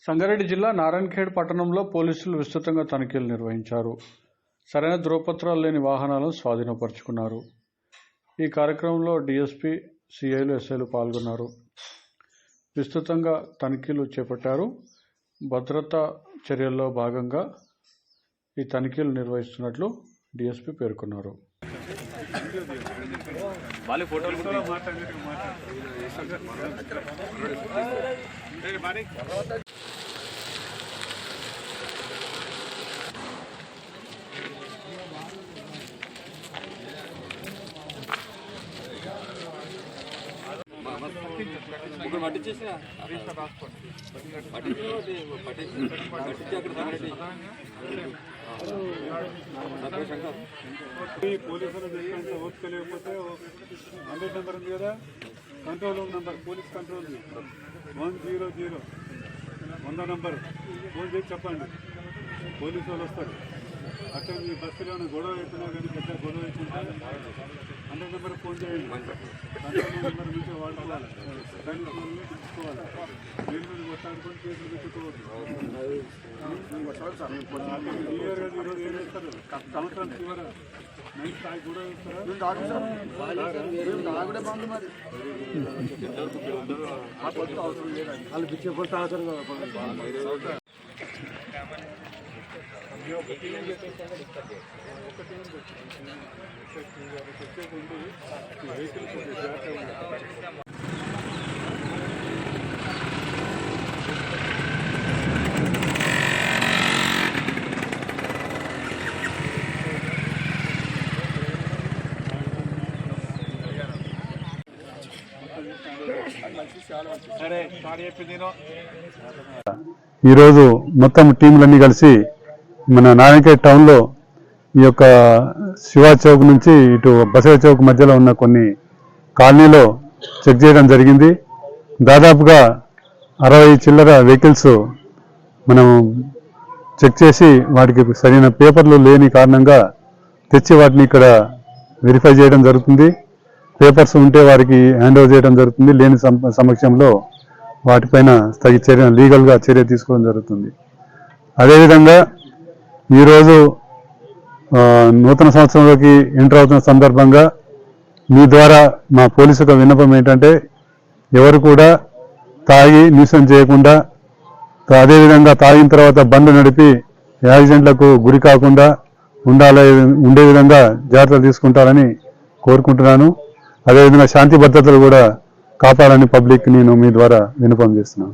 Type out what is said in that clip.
సంగారెడ్డి జిల్లా నారాయణఖేడ్ పట్టణంలో పోలీసులు విస్తృతంగా తనిఖీలు నిర్వహించారు. సరైన ధృవపత్రాలు లేని వాహనాలను స్వాధీనపరుచుకున్నారు. ఈ కార్యక్రమంలో డీఎస్పీ, సిఐలు, ఎస్ఐలు పాల్గొన్నారు. విస్తృతంగా తనిఖీలు చేపట్టారు. భద్రతా చర్యల్లో భాగంగా ఈ తనిఖీలు నిర్వహిస్తున్నట్లు డీఎస్పీ పేర్కొన్నారు. పోలీసులు ఓర్చుకోలేకపోతే 100 నెంబర్ ఉంది కదా, control room number, police control 100 100 number phone చేసి చెప్పండి, పోలీసు వాళ్ళు వస్తారు. అక్కడ మీ బస్సులో గొడవ అవుతున్నా కానీ పెద్ద గొడవ అవుతుంటే 100 నెంబర్ ఫోన్ చేయండి. 100 నెంబర్ నుంచి వాడుకోవాలి, దాన్ని తీసుకోవాలి. మీరు కొట్టాడుకొని కేసులు పెట్టుకోవద్దు. క్లియర్గా ఈరోజు ఏం చేస్తారు, సంవత్సరం చివర నైట్ తాగి కూడా వాళ్ళు పిచ్చేపోతే అవసరం కదా. ఈరోజు మొత్తం టీంలన్నీ కలిసి మన నారాయణఖేడ్ టౌన్లో ఈ యొక్క శివా చౌక్ నుంచి ఇటు బసవ చౌక్ మధ్యలో ఉన్న కొన్ని కాలనీలో చెక్ చేయడం జరిగింది. దాదాపుగా 60 చిల్లర వెహికల్స్ మనం చెక్ చేసి వాటికి సరైన పేపర్లు లేని కారణంగా తెచ్చి వాటిని ఇక్కడ వెరిఫై చేయడం జరుగుతుంది. పేపర్స్ ఉంటే వారికి హ్యాండ్ ఓవర్ చేయడం జరుగుతుంది. లేని సమక్షంలో వాటిపైన తగిన చర్య, లీగల్గా చర్య తీసుకోవడం జరుగుతుంది. అదేవిధంగా ఈరోజు నూతన సంవత్సరంలోకి ఎంటర్ అవుతున్న సందర్భంగా మీ ద్వారా మా పోలీసులకు విన్నపం ఏంటంటే, ఎవరు కూడా తాగి న్యూసెన్స్ చేయకుండా, అదేవిధంగా తాగిన తర్వాత బండ్లు నడిపి యాక్సిడెంట్లకు గురి కాకుండా ఉండే విధంగా జాగ్రత్తలు తీసుకుంటారని కోరుకుంటున్నాను. అదేవిధంగా శాంతి భద్రతలు కూడా కాపాడాలని పబ్లిక్ నేను మీ ద్వారా విన్నపం చేస్తున్నాను.